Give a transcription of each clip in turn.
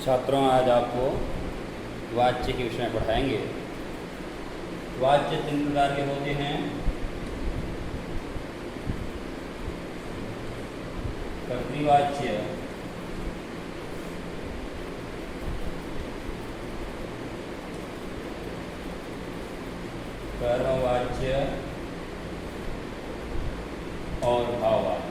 छात्रों, आज आपको वाच्य के विषय में पढ़ाएंगे। वाच्य 3 प्रकार के होते हैं। कर्तृवाच्य, कर्मवाच्य और भाववाच्य।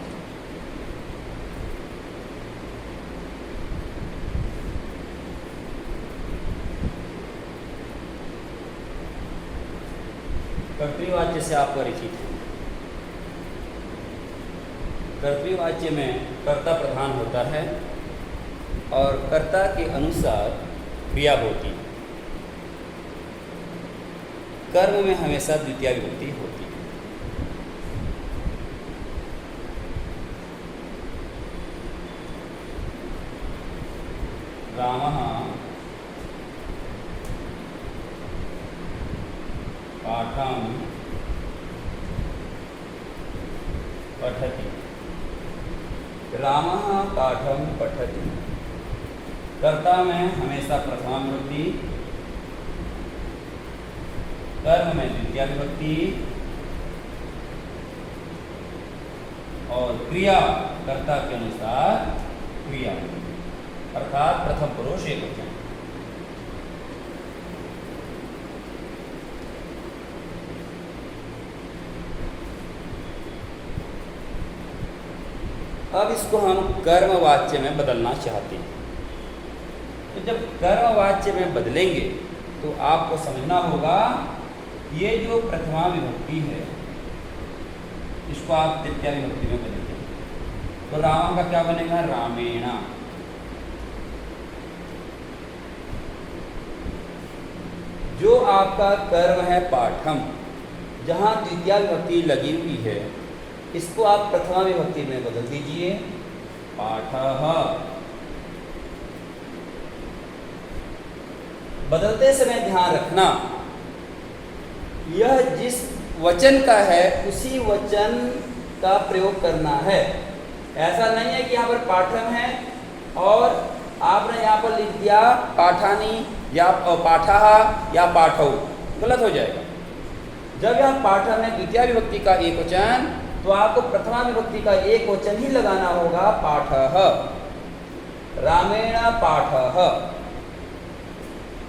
कर्तृवाच्य से आप परिचित हैं। कर्तृवाच्य में कर्ता प्रधान होता है और कर्ता के अनुसार क्रिया होती है। कर्म में हमेशा द्वितीय विभक्ति होती है। रामः पाठं पठति। रामः पाठं पठति। कर्ता में हमेशा प्रथमा विभक्ति, कर्म में द्वितीय विभक्ति और क्रिया कर्ता के अनुसार क्रिया, अर्थात प्रथम पुरुष एकवचन। अब इसको हम कर्मवाच्य में बदलना चाहते हैं। तो जब कर्मवाच्य में बदलेंगे तो आपको समझना होगा ये जो प्रथमा विभक्ति है इसको आप तृतीया विभक्ति में बदलेंगे। तो राम का क्या बनेगा? रामेण। जो आपका कर्म है पाठम, जहां द्वितीया विभक्ति लगी हुई है, इसको आप प्रथमा विभक्ति में बदल दीजिए, पाठः। बदलते समय ध्यान रखना, यह जिस वचन का है उसी वचन का प्रयोग करना है। ऐसा नहीं है कि यहाँ पर पाठम है और आपने यहाँ पर लिख दिया पाठानी या पाठः या पाठौ, गलत हो जाएगा। जब यह पाठम है द्वितीय विभक्ति का एक वचन, तो आपको प्रथमा विभक्ति का एक वचन ही लगाना होगा, पाठः। रामेण पाठः।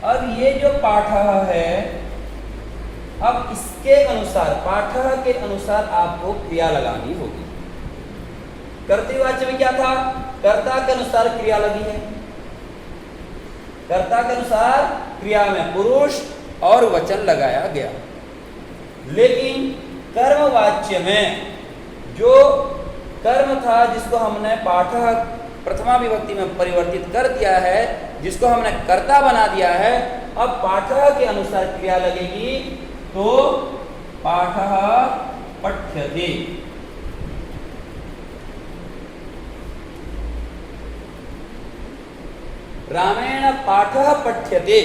अब ये जो पाठः है, अब इसके अनुसार, पाठः के अनुसार आपको क्रिया लगानी होगी। कर्तृवाच्य में क्या था? कर्ता के अनुसार क्रिया लगी है। कर्ता के अनुसार क्रिया में पुरुष और वचन लगाया गया। लेकिन कर्मवाच्य में जो कर्म था जिसको हमने पाठः प्रथमा विभक्ति में परिवर्तित कर दिया है, जिसको हमने कर्ता बना दिया है, अब पाठः के अनुसार क्रिया लगेगी, तो पाठः पठ्यते। रामेण पाठः पठ्यते।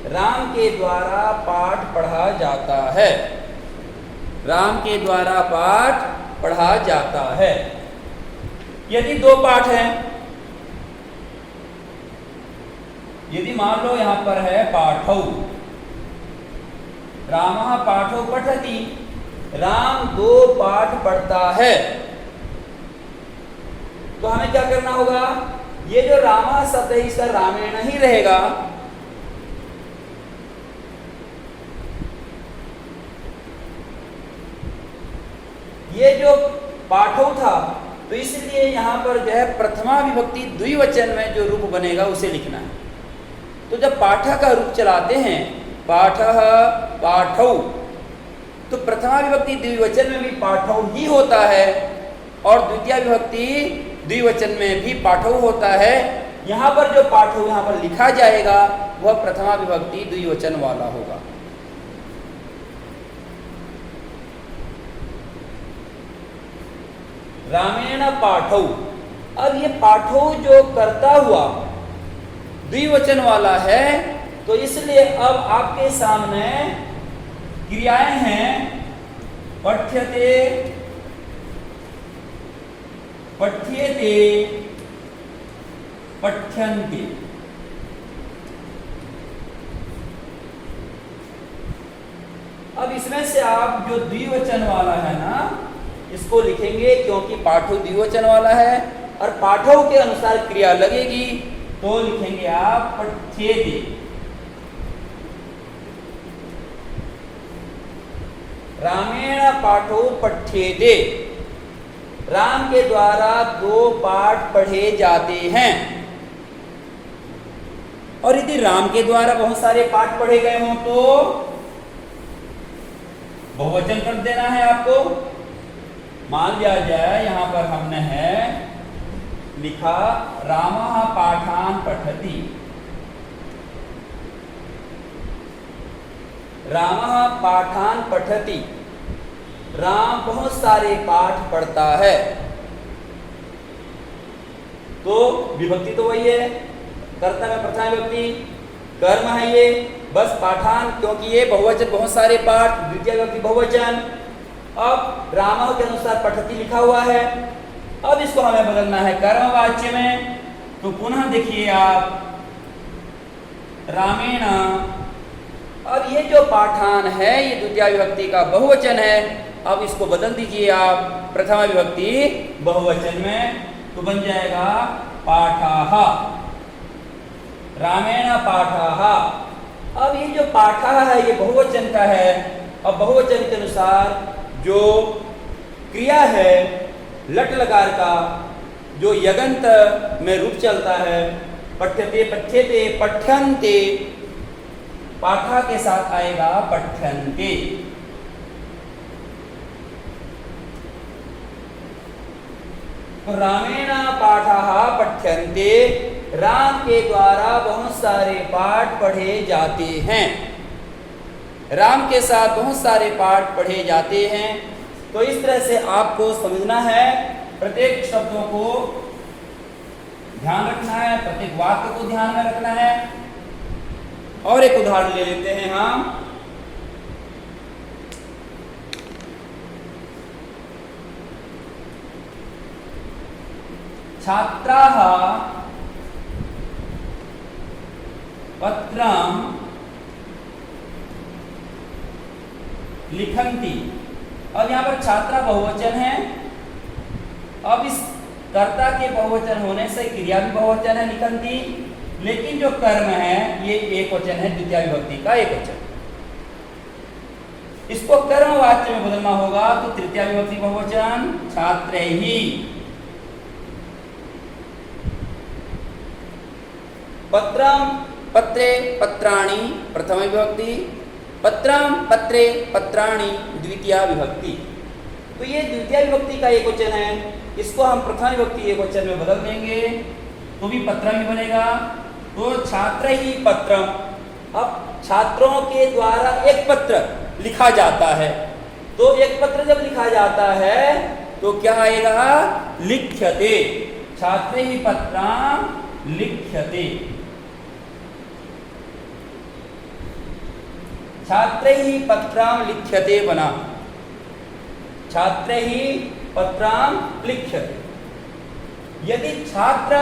राम के द्वारा पाठ पढ़ा जाता है। राम के द्वारा पाठ पढ़ा जाता है। यदि 2 पाठ हैं, यदि मान लो यहां पर है पाठौ, रामः पाठौ पठति, राम 2 पाठ पढ़ता है, तो हमें क्या करना होगा? ये जो रामः शब्द है इसका रामेण ही रहेगा। ये जो पाठौ था, तो इसलिए यहां पर जो है प्रथमा विभक्ति द्विवचन में जो रूप बनेगा उसे लिखना है। तो जब पाठः का रूप चलाते हैं, पाठः पाठौ, तो प्रथमा विभक्ति द्विवचन में भी पाठौ ही होता है और द्वितीय विभक्ति द्विवचन में भी पाठौ होता है। यहां पर जो पाठौ यहां पर लिखा जाएगा वह प्रथमा विभक्ति द्विवचन वाला होगा। रामेण पाठौ। अब ये पाठौ जो कर्ता हुआ द्विवचन वाला है, तो इसलिए अब आपके सामने क्रियाएं हैं, पठ्यते, पठ्येते, पठ्यन्ते। अब इसमें से आप जो द्विवचन वाला है ना, इसको लिखेंगे, क्योंकि पाठो द्विवचन वाला है और पाठों के अनुसार क्रिया लगेगी, तो लिखेंगे आप पठ्येते। रामेण पाठो पठ्येते, राम के द्वारा 2 पाठ पढ़े जाते हैं। और यदि राम के द्वारा बहुत सारे पाठ पढ़े गए हों तो बहुवचन कर देना है आपको। मान लिया जाए यहां पर हमने है लिखा रामः पाठान पठति, रामः पाठान पठति, राम बहुत सारे पाठ पढ़ता है। तो विभक्ति तो वही है, कर्ता में प्रथमा विभक्ति, कर्म है ये, बस पाठान, क्योंकि ये बहुवचन बहुत सारे पाठ, द्वितीय विभक्ति बहुवचन। अब राम के अनुसार पठति लिखा हुआ है, अब इसको हमें बदलना है कर्मवाच्य में। तो पुनः देखिए आप रामेण, अब ये जो पाठान है ये द्वितीय विभक्ति का बहुवचन है, अब इसको बदल दीजिए आप प्रथमा विभक्ति बहुवचन में, तो बन जाएगा पाठाः, रामेण पाठाः। अब ये जो पाठाः है ये बहुवचन का है। अब बहुवचन के अनुसार जो क्रिया है लट लकार का, जो यगंत में रूप चलता है, पठ्यते पठ्यते पठ्यन्ते, पाठा के साथ आएगा पठ्यन्ते। तो रामेण पाठाः पठ्यन्ते, राम के द्वारा बहुत सारे पाठ पढ़े जाते हैं। राम के साथ बहुत सारे पाठ पढ़े जाते हैं। तो इस तरह से आपको समझना है, प्रत्येक शब्दों को ध्यान रखना है, प्रत्येक वाक्य को ध्यान में रखना है। और एक उदाहरण ले लेते हैं हम। छात्राः पत्रं लिखन्ति। अब यहाँ पर छात्रा बहुवचन है। अब इस कर्ता के बहुवचन होने से क्रिया भी बहुवचन है लिखन्ति, लेकिन जो कर्म है ये एक वचन है, द्वितीय विभक्ति का एक वचन। इसको कर्म वाच्य में बदलना होगा, तो तृतीय विभक्ति बहुवचन छात्रैहि। पत्रम पत्रे पत्राणि प्रथम विभक्ति, पत्रम पत्रे पत्राणि द्वितीय विभक्ति। तो ये द्वितीय विभक्ति का एक वचन है, इसको हम प्रथम विभक्ति एक वचन में बदल देंगे तो भी पत्रम ही बनेगा। तो छात्रैहि पत्रम, अब छात्रों के द्वारा एक पत्र लिखा जाता है। तो एक पत्र जब लिखा जाता है तो क्या आएगा? लिख्यते। छात्रैहि पत्रं लिख्यते। छात्रैहि पत्रं लिख्यते बना। छात्रैहि पत्रं लिख्यते। यदि छात्र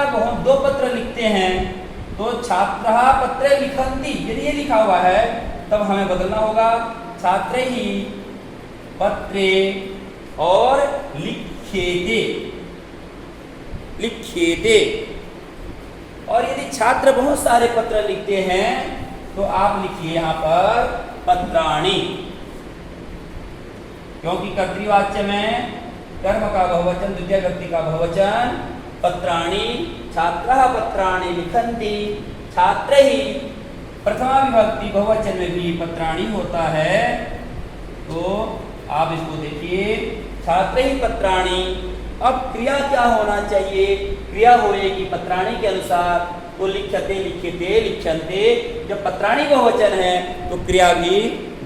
दो पत्र लिखते हैं तो छात्रः पत्रे लिखन्ति, यदि ये लिखा हुआ है तब हमें बदलना होगा छात्रैहि पत्रे और लिख्येते। लिख्येते। और यदि छात्र बहुत सारे पत्र लिखते हैं तो आप लिखिए यहाँ पर पत्राणि, क्योंकि कर्तृवाच्य में कर्म का बहुवचन द्वितीय विभक्ति का बहुवचन पत्राणि। छात्रः पत्राणि लिखन्ति। छात्रैहि प्रथमा विभक्ति बहुवचन में भी पत्राणि होता है। तो आप इसको देखिए छात्रैहि पत्राणि। अब क्रिया क्या होना चाहिए? क्रिया होएगी पत्राणि के अनुसार, तो लिख्यते लिख्यते लिख्यन्ते। जब पत्राणि बहुवचन है तो क्रिया भी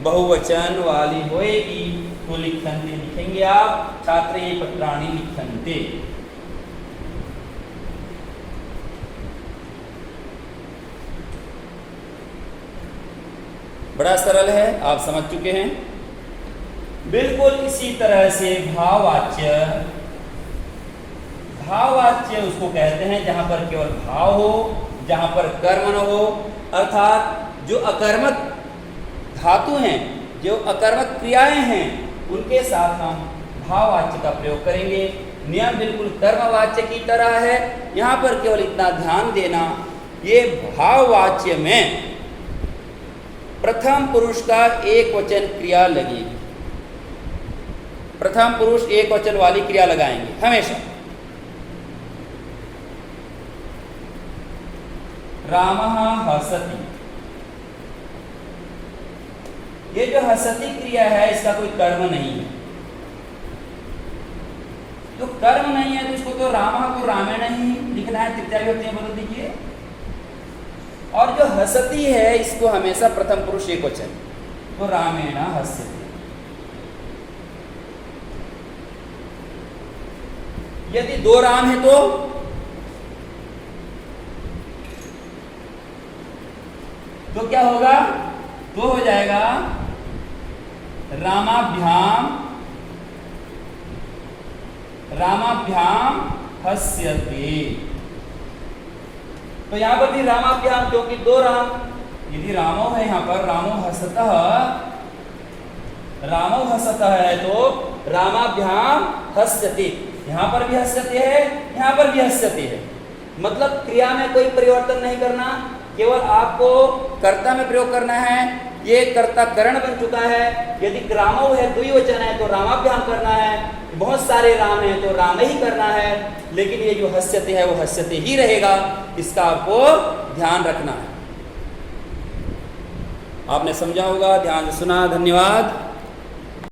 बहुवचन वाली होएगी, तो लिख्यन्ते लिखेंगे आप, छात्रैहि पत्राणि लिख्यन्ते। बड़ा सरल है, आप समझ चुके हैं। बिल्कुल इसी तरह से भाववाच्य। भाववाच्य उसको कहते हैं जहां पर केवल भाव हो, जहां पर कर्म न हो, अर्थात जो अकर्मक धातु हैं जो अकर्मक क्रियाएं हैं उनके साथ हम भाववाच्य का प्रयोग करेंगे। नियम बिल्कुल कर्मवाच्य की तरह है। यहाँ पर केवल इतना ध्यान देना, ये भाववाच्य में प्रथम पुरुष का एक वचन क्रिया लगेगी। प्रथम पुरुष एक वचन वाली क्रिया लगाएंगे हमेशा। रामः हसति, ये जो हसति क्रिया है इसका कोई कर्म नहीं है। तो कर्म नहीं है तो इसको तो रामः को रामेण ही लिखना है, तृतीया विभक्ति में बदल दीजिए। और जो हसति है इसको हमेशा प्रथम पुरुष एक वचन, तो रामेण हस्यति। यदि दो राम है तो क्या होगा? तो हो जाएगा रामाभ्याम हस्यते। तो यहां पर भी रामाभ्याम, क्योंकि दो राम, यदि रामो है यहाँ पर रामो हसतः है तो रामाभ्याम हस्यते। यहाँ पर भी हस्यते है, यहाँ पर भी हस्यते है। मतलब क्रिया में कोई परिवर्तन नहीं करना, केवल आपको कर्ता में प्रयोग करना है। ये कर्ता करण बन चुका है। यदि रामो है द्विवचन है तो रामाभ्याम करना है, बहुत सारे राम हैं तो राम ही करना है, लेकिन ये जो हस्यते है वो हस्यते ही रहेगा, इसका आपको ध्यान रखना है। आपने समझा होगा, ध्यान से सुना, धन्यवाद।